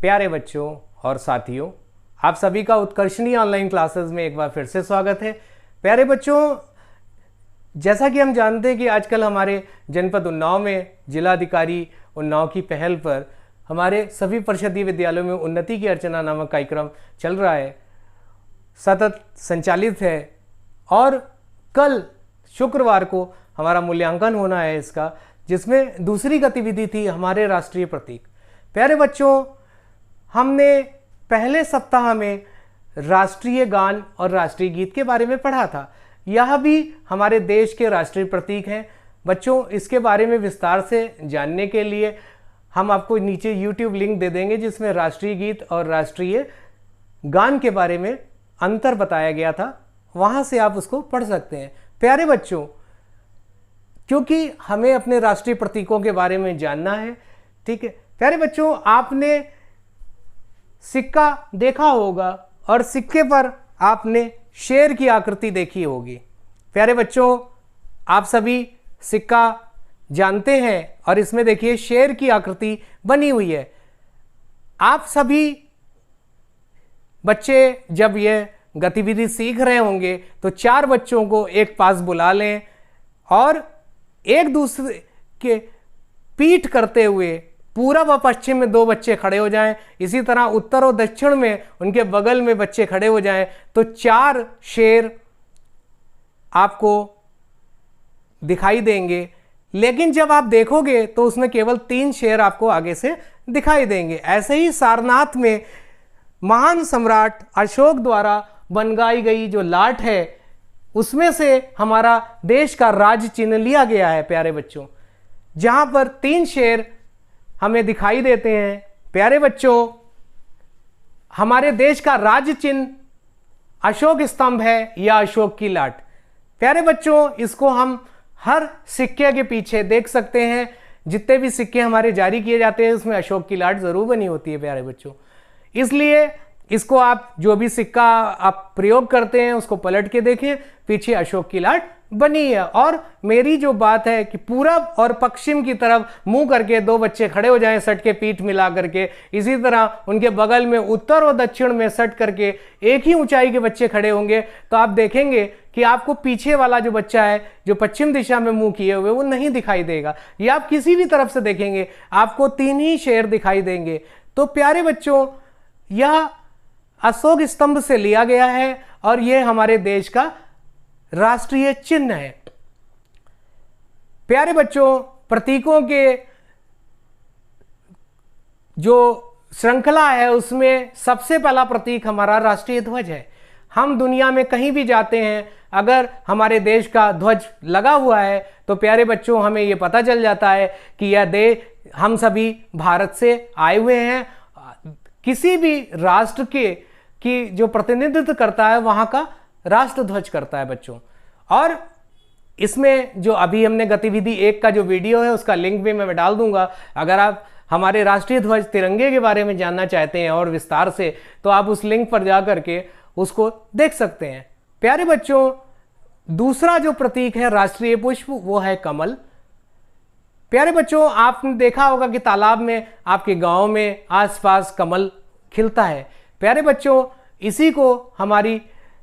प्यारे बच्चों और साथियों, आप सभी का उत्कर्षणी ऑनलाइन क्लासेस में एक बार फिर से स्वागत है। प्यारे बच्चों, जैसा कि हम जानते हैं कि आजकल हमारे जनपद उन्नाव में जिलाधिकारी उन्नाव की पहल पर हमारे सभी परिषदीय विद्यालयों में उन्नति की अर्चना नामक कार्यक्रम चल रहा है, सतत संचालित है और कल शुक्रवार को हमारा मूल्यांकन होना है इसका, जिसमें दूसरी गतिविधि थी हमारे राष्ट्रीय प्रतीक। प्यारे बच्चों, हमने पहले सप्ताह में राष्ट्रीय गान और राष्ट्रीय गीत के बारे में पढ़ा था। यह भी हमारे देश के राष्ट्रीय प्रतीक हैं। बच्चों, इसके बारे में विस्तार से जानने के लिए हम आपको नीचे YouTube लिंक दे देंगे, जिसमें राष्ट्रीय गीत और राष्ट्रीय गान के बारे में अंतर बताया गया था। वहाँ से आप उसको पढ़ सकते हैं। प्यारे बच्चों, क्योंकि हमें अपने राष्ट्रीय प्रतीकों के बारे में जानना है, ठीक है। प्यारे बच्चों, आपने सिक्का देखा होगा और सिक्के पर आपने शेर की आकृति देखी होगी। प्यारे बच्चों, आप सभी सिक्का जानते हैं और इसमें देखिए शेर की आकृति बनी हुई है। आप सभी बच्चे जब यह गतिविधि सीख रहे होंगे तो 4 बच्चों को एक पास बुला लें और एक दूसरे के पीठ करते हुए पूरब और पश्चिम में 2 बच्चे खड़े हो जाएं, इसी तरह उत्तर और दक्षिण में उनके बगल में बच्चे खड़े हो जाएं, तो 4 शेर आपको दिखाई देंगे। लेकिन जब आप देखोगे तो उसमें केवल 3 शेर आपको आगे से दिखाई देंगे। ऐसे ही सारनाथ में महान सम्राट अशोक द्वारा बनवाई गई जो लाट है, उसमें से हमारा देश का राज्य चिन्ह लिया गया है। प्यारे बच्चों, जहां पर 3 शेर हमें दिखाई देते हैं। प्यारे बच्चों, हमारे देश का राज्य चिन्ह अशोक स्तंभ है या अशोक की लाट। प्यारे बच्चों, इसको हम हर सिक्के के पीछे देख सकते हैं। जितने भी सिक्के हमारे जारी किए जाते हैं उसमें अशोक की लाट जरूर बनी होती है। प्यारे बच्चों, इसलिए इसको आप जो भी सिक्का आप प्रयोग करते हैं उसको पलट के देखें, पीछे अशोक की लाट बनी है। और मेरी जो बात है कि पूरब और पश्चिम की तरफ मुंह करके 2 बच्चे खड़े हो जाएं सट के पीठ मिला करके, इसी तरह उनके बगल में उत्तर और दक्षिण में सट करके एक ही ऊंचाई के बच्चे खड़े होंगे, तो आप देखेंगे कि आपको पीछे वाला जो बच्चा है जो पश्चिम दिशा में मुंह किए हुए वो नहीं दिखाई देगा। या आप किसी भी तरफ से देखेंगे आपको 3 ही शेर दिखाई देंगे। तो प्यारे बच्चों, यह अशोक स्तंभ से लिया गया है और यह हमारे देश का राष्ट्रीय चिन्ह है। प्यारे बच्चों, प्रतीकों के जो श्रृंखला है उसमें सबसे पहला प्रतीक हमारा राष्ट्रीय ध्वज है। हम दुनिया में कहीं भी जाते हैं, अगर हमारे देश का ध्वज लगा हुआ है तो प्यारे बच्चों हमें यह पता चल जाता है कि यह देश, हम सभी भारत से आए हुए हैं। किसी भी राष्ट्र की जो प्रतिनिधित्व करता है वहां का राष्ट्र ध्वज करता है बच्चों। और इसमें जो अभी हमने गतिविधि 1 का जो वीडियो है उसका लिंक भी मैं डाल दूंगा। अगर आप हमारे राष्ट्रीय ध्वज तिरंगे के बारे में जानना चाहते हैं और विस्तार से, तो आप उस लिंक पर जा करके उसको देख सकते हैं। प्यारे बच्चों, दूसरा जो प्रतीक है राष्ट्रीय पुष्प वो है कमल। प्यारे बच्चों, आपने देखा होगा कि तालाब में आपके गांव में आसपास कमल खिलता है। प्यारे बच्चों, इसी को हमारी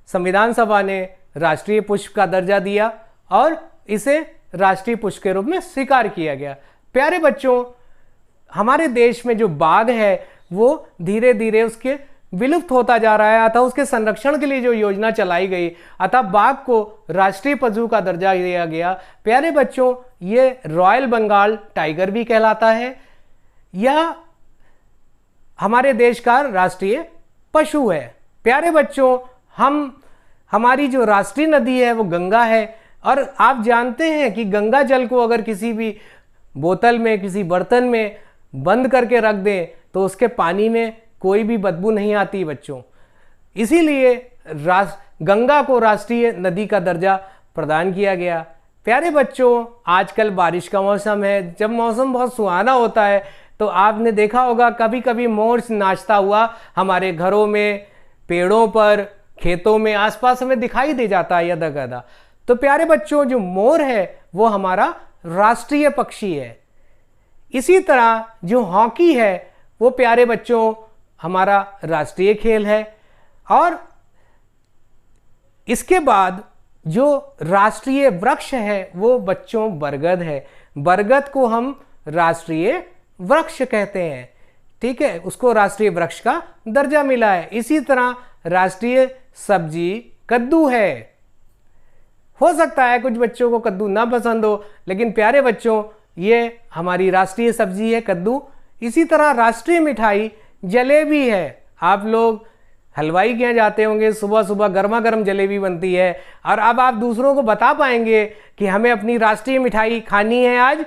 संविधान सभा ने राष्ट्रीय पुष्प का दर्जा दिया और इसे राष्ट्रीय पुष्प के रूप में स्वीकार किया गया। प्यारे बच्चों, हमारे देश में जो बाघ है वो धीरे धीरे उसके विलुप्त होता जा रहा है, अतः उसके संरक्षण के लिए जो योजना चलाई गई, अतः बाघ को राष्ट्रीय पशु का दर्जा दिया गया। प्यारे बच्चों, ये रॉयल बंगाल टाइगर भी कहलाता है। यह हमारे देश का राष्ट्रीय पशु है। प्यारे बच्चों, हमारी जो राष्ट्रीय नदी है वो गंगा है और आप जानते हैं कि गंगा जल को अगर किसी भी बोतल में, किसी बर्तन में बंद करके रख दें तो उसके पानी में कोई भी बदबू नहीं आती बच्चों। इसीलिए गंगा को राष्ट्रीय नदी का दर्जा प्रदान किया गया। प्यारे बच्चों, आजकल बारिश का मौसम है। जब मौसम बहुत सुहाना होता है तो आपने देखा होगा कभी कभी मोर नाचता हुआ हमारे घरों में, पेड़ों पर, खेतों में आसपास हमें दिखाई दे जाता है यदा कदा। तो प्यारे बच्चों, जो मोर है वो हमारा राष्ट्रीय पक्षी है। इसी तरह जो हॉकी है वो प्यारे बच्चों हमारा राष्ट्रीय खेल है। और इसके बाद जो राष्ट्रीय वृक्ष है वो बच्चों बरगद है। बरगद को हम राष्ट्रीय वृक्ष कहते हैं, ठीक है, उसको राष्ट्रीय वृक्ष का दर्जा मिला है। इसी तरह राष्ट्रीय सब्जी कद्दू है। हो सकता है कुछ बच्चों को कद्दू ना पसंद हो, लेकिन प्यारे बच्चों ये हमारी राष्ट्रीय सब्जी है कद्दू। इसी तरह राष्ट्रीय मिठाई जलेबी है। आप लोग हलवाई के यहाँ जाते होंगे, सुबह सुबह गर्मा गर्म जलेबी बनती है, और अब आप दूसरों को बता पाएंगे कि हमें अपनी राष्ट्रीय मिठाई खानी है आज,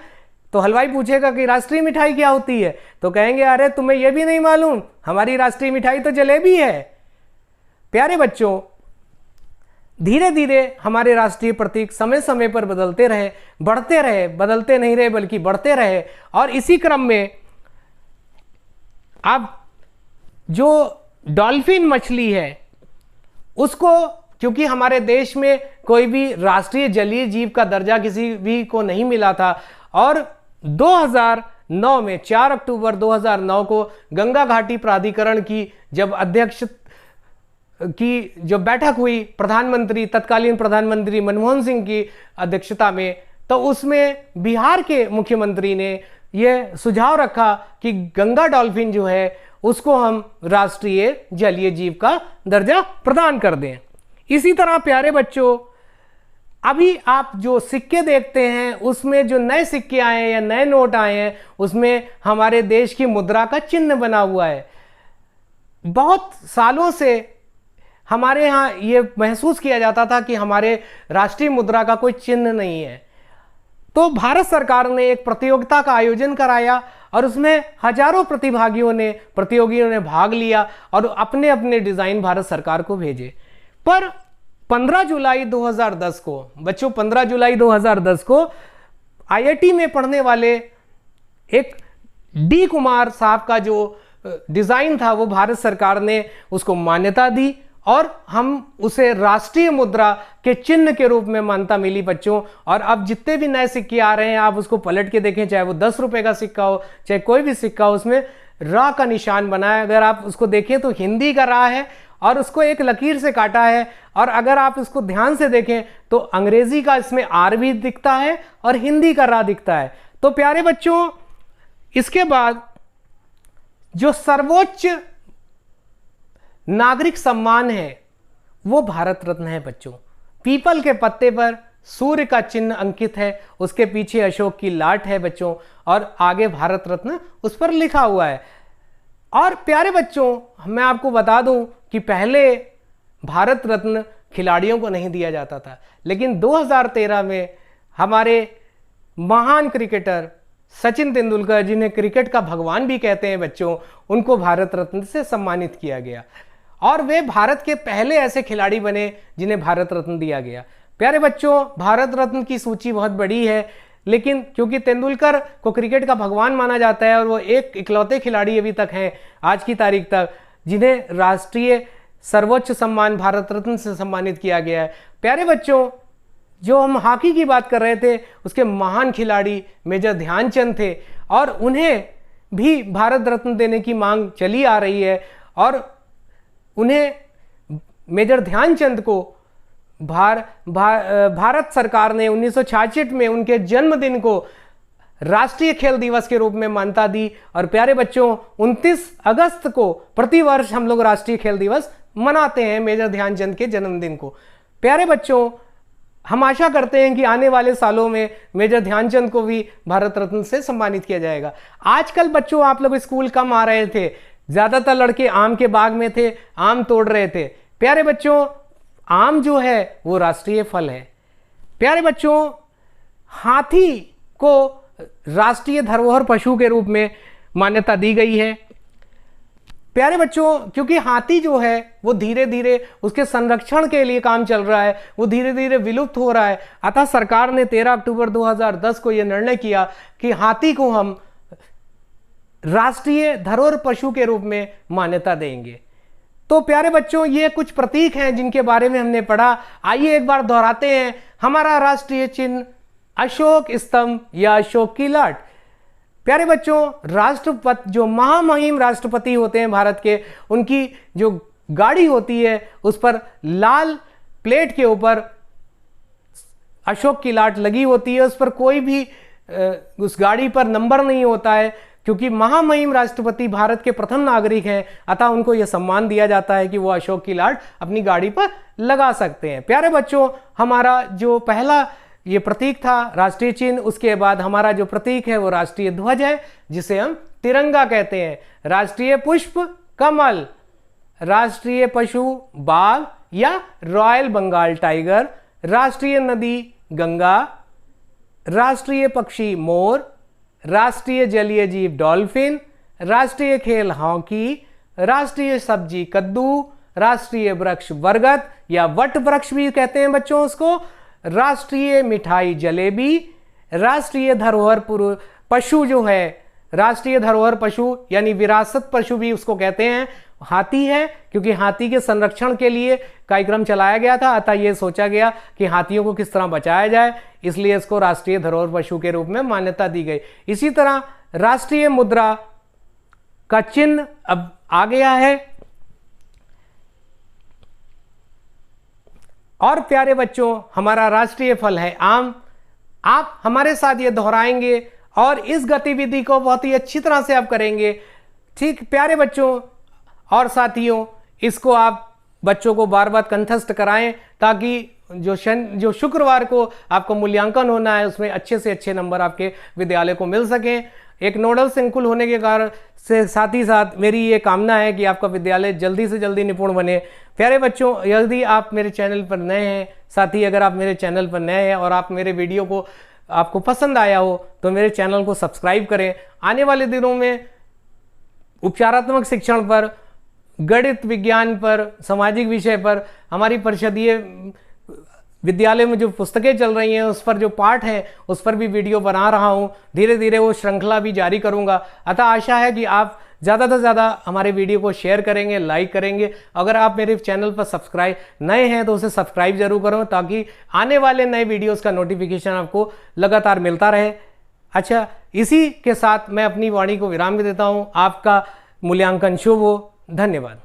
तो हलवाई पूछेगा कि राष्ट्रीय मिठाई क्या होती है, तो कहेंगे अरे तुम्हें यह भी नहीं मालूम, हमारी राष्ट्रीय मिठाई तो जलेबी है। प्यारे बच्चों, धीरे धीरे हमारे राष्ट्रीय प्रतीक समय समय पर बदलते रहे, बढ़ते रहे, बदलते नहीं रहे बल्कि बढ़ते रहे। और इसी क्रम में अब जो डॉल्फिन मछली है उसको, क्योंकि हमारे देश में कोई भी राष्ट्रीय जलीय जीव का दर्जा किसी भी को नहीं मिला था, और 2009 में 4 अक्टूबर 2009 को गंगा घाटी प्राधिकरण की जब अध्यक्ष की जो बैठक हुई प्रधानमंत्री, तत्कालीन प्रधानमंत्री मनमोहन सिंह की अध्यक्षता में, तो उसमें बिहार के मुख्यमंत्री ने यह सुझाव रखा कि गंगा डॉल्फिन जो है उसको हम राष्ट्रीय जलीय जीव का दर्जा प्रदान कर दें। इसी तरह प्यारे बच्चों, अभी आप जो सिक्के देखते हैं उसमें जो नए सिक्के आए हैं या नए नोट आए हैं उसमें हमारे देश की मुद्रा का चिन्ह बना हुआ है। बहुत सालों से हमारे यहाँ ये महसूस किया जाता था कि हमारे राष्ट्रीय मुद्रा का कोई चिन्ह नहीं है, तो भारत सरकार ने एक प्रतियोगिता का आयोजन कराया और उसमें हजारों प्रतियोगियों ने भाग लिया और अपने अपने डिजाइन भारत सरकार को भेजे। पर 15 जुलाई 2010 को बच्चों 15 जुलाई 2010 को आईआईटी में पढ़ने वाले एक डी कुमार साहब का जो डिजाइन था वो भारत सरकार ने उसको मान्यता दी और हम उसे राष्ट्रीय मुद्रा के चिन्ह के रूप में मान्यता मिली बच्चों। और अब जितने भी नए सिक्के आ रहे हैं आप उसको पलट के देखें, चाहे वो 10 रुपए का सिक्का हो चाहे कोई भी सिक्का हो, उसमें रा का निशान बना है। अगर आप उसको देखें तो हिंदी का रा है और उसको एक लकीर से काटा है, और अगर आप इसको ध्यान से देखें तो अंग्रेजी का इसमें आर भी दिखता है और हिंदी का रा दिखता है। तो प्यारे बच्चों, इसके बाद जो सर्वोच्च नागरिक सम्मान है वो भारत रत्न है बच्चों। पीपल के पत्ते पर सूर्य का चिन्ह अंकित है, उसके पीछे अशोक की लाट है बच्चों, और आगे भारत रत्न उस पर लिखा हुआ है। और प्यारे बच्चों, मैं आपको बता दूं कि पहले भारत रत्न खिलाड़ियों को नहीं दिया जाता था, लेकिन 2013 में हमारे महान क्रिकेटर सचिन तेंदुलकर, जिन्हें क्रिकेट का भगवान भी कहते हैं बच्चों, उनको भारत रत्न से सम्मानित किया गया और वे भारत के पहले ऐसे खिलाड़ी बने जिन्हें भारत रत्न दिया गया। प्यारे बच्चों, भारत रत्न की सूची बहुत बड़ी है, लेकिन क्योंकि तेंदुलकर को क्रिकेट का भगवान माना जाता है और वो एक इकलौते खिलाड़ी अभी तक हैं आज की तारीख तक जिन्हें राष्ट्रीय सर्वोच्च सम्मान भारत रत्न से सम्मानित किया गया है। प्यारे बच्चों, जो हम हॉकी की बात कर रहे थे उसके महान खिलाड़ी मेजर ध्यानचंद थे और उन्हें भी भारत रत्न देने की मांग चली आ रही है, और उन्हें मेजर ध्यानचंद को भारत सरकार ने 1966 में उनके जन्मदिन को राष्ट्रीय खेल दिवस के रूप में मान्यता दी। और प्यारे बच्चों, 29 अगस्त को प्रतिवर्ष हम लोग राष्ट्रीय खेल दिवस मनाते हैं मेजर ध्यानचंद के जन्मदिन को। प्यारे बच्चों, हम आशा करते हैं कि आने वाले सालों में मेजर ध्यानचंद को भी भारत रत्न से सम्मानित किया जाएगा। आजकल बच्चों आप लोग स्कूल कम आ रहे थे, ज्यादातर लड़के आम के बाग में थे, आम तोड़ रहे थे। प्यारे बच्चों, आम जो है वो राष्ट्रीय फल है। प्यारे बच्चों, हाथी को राष्ट्रीय धरोहर पशु के रूप में मान्यता दी गई है। प्यारे बच्चों, क्योंकि हाथी जो है वो धीरे धीरे उसके संरक्षण के लिए काम चल रहा है, वो धीरे धीरे विलुप्त हो रहा है, अतः सरकार ने 13 अक्टूबर 2010 को यह निर्णय किया कि हाथी को हम राष्ट्रीय धरोहर पशु के रूप में मान्यता देंगे। तो प्यारे बच्चों, ये कुछ प्रतीक हैं जिनके बारे में हमने पढ़ा। आइए एक बार दोहराते हैं। हमारा राष्ट्रीय चिन्ह अशोक स्तंभ या अशोक की लाट। प्यारे बच्चों, राष्ट्रपति जो महामहिम राष्ट्रपति होते हैं भारत के, उनकी जो गाड़ी होती है उस पर लाल प्लेट के ऊपर अशोक की लाट लगी होती है। उस पर कोई भी उस गाड़ी पर नंबर नहीं होता है, क्योंकि महामहिम राष्ट्रपति भारत के प्रथम नागरिक हैं, अतः उनको यह सम्मान दिया जाता है कि वो अशोक की लाट अपनी गाड़ी पर लगा सकते हैं। प्यारे बच्चों, हमारा जो पहला ये प्रतीक था राष्ट्रीय चिन्ह, उसके बाद हमारा जो प्रतीक है वो राष्ट्रीय ध्वज है, जिसे हम तिरंगा कहते हैं। राष्ट्रीय पुष्प कमल, राष्ट्रीय पशु बाघ या रॉयल बंगाल टाइगर, राष्ट्रीय नदी गंगा, राष्ट्रीय पक्षी मोर, राष्ट्रीय जलीय जीव डॉल्फिन, राष्ट्रीय खेल हॉकी, राष्ट्रीय सब्जी कद्दू, राष्ट्रीय वृक्ष बरगद या वट वृक्ष भी कहते हैं बच्चों उसको, राष्ट्रीय मिठाई जलेबी, राष्ट्रीय धरोहर पशु जो है, राष्ट्रीय धरोहर पशु यानी विरासत पशु भी उसको कहते हैं, हाथी है, क्योंकि हाथी के संरक्षण के लिए कार्यक्रम चलाया गया था, अतः यह सोचा गया कि हाथियों को किस तरह बचाया जाए, इसलिए इसको राष्ट्रीय धरोहर पशु के रूप में मान्यता दी गई। इसी तरह राष्ट्रीय मुद्रा का चिन्ह अब आ गया है। और प्यारे बच्चों, हमारा राष्ट्रीय फल है आम। आप हमारे साथ ये दोहराएंगे और इस गतिविधि को बहुत ही अच्छी तरह से आप करेंगे। ठीक प्यारे बच्चों और साथियों, इसको आप बच्चों को बार बार कंठस्थ कराएं, ताकि जो शुक्रवार को आपको मूल्यांकन होना है उसमें अच्छे से अच्छे नंबर आपके विद्यालय को मिल सकें। एक नोडल संकुल होने के कारण से साथ ही साथ मेरी ये कामना है कि आपका विद्यालय जल्दी से जल्दी निपुण बने। प्यारे बच्चों, यदि आप मेरे चैनल पर नए हैं, साथ ही अगर आप मेरे चैनल पर नए हैं और आप मेरे वीडियो को आपको पसंद आया हो तो मेरे चैनल को सब्सक्राइब करें। आने वाले दिनों में उपचारात्मक शिक्षण पर, गणित विज्ञान पर, सामाजिक विषय पर, हमारी परिषदीय विद्यालय में जो पुस्तकें चल रही हैं उस पर जो पाठ है उस पर भी वीडियो बना रहा हूं। धीरे धीरे वो श्रृंखला भी जारी करूंगा। अतः आशा है कि आप ज़्यादा से ज़्यादा हमारे वीडियो को शेयर करेंगे, लाइक करेंगे। अगर आप मेरे चैनल पर सब्सक्राइब नए हैं तो उसे सब्सक्राइब जरूर करो, ताकि आने वाले नए वीडियोज़ का नोटिफिकेशन आपको लगातार मिलता रहे। अच्छा, इसी के साथ मैं अपनी वाणी को विराम देता हूँ। आपका मूल्यांकन शुभ हो। धन्यवाद।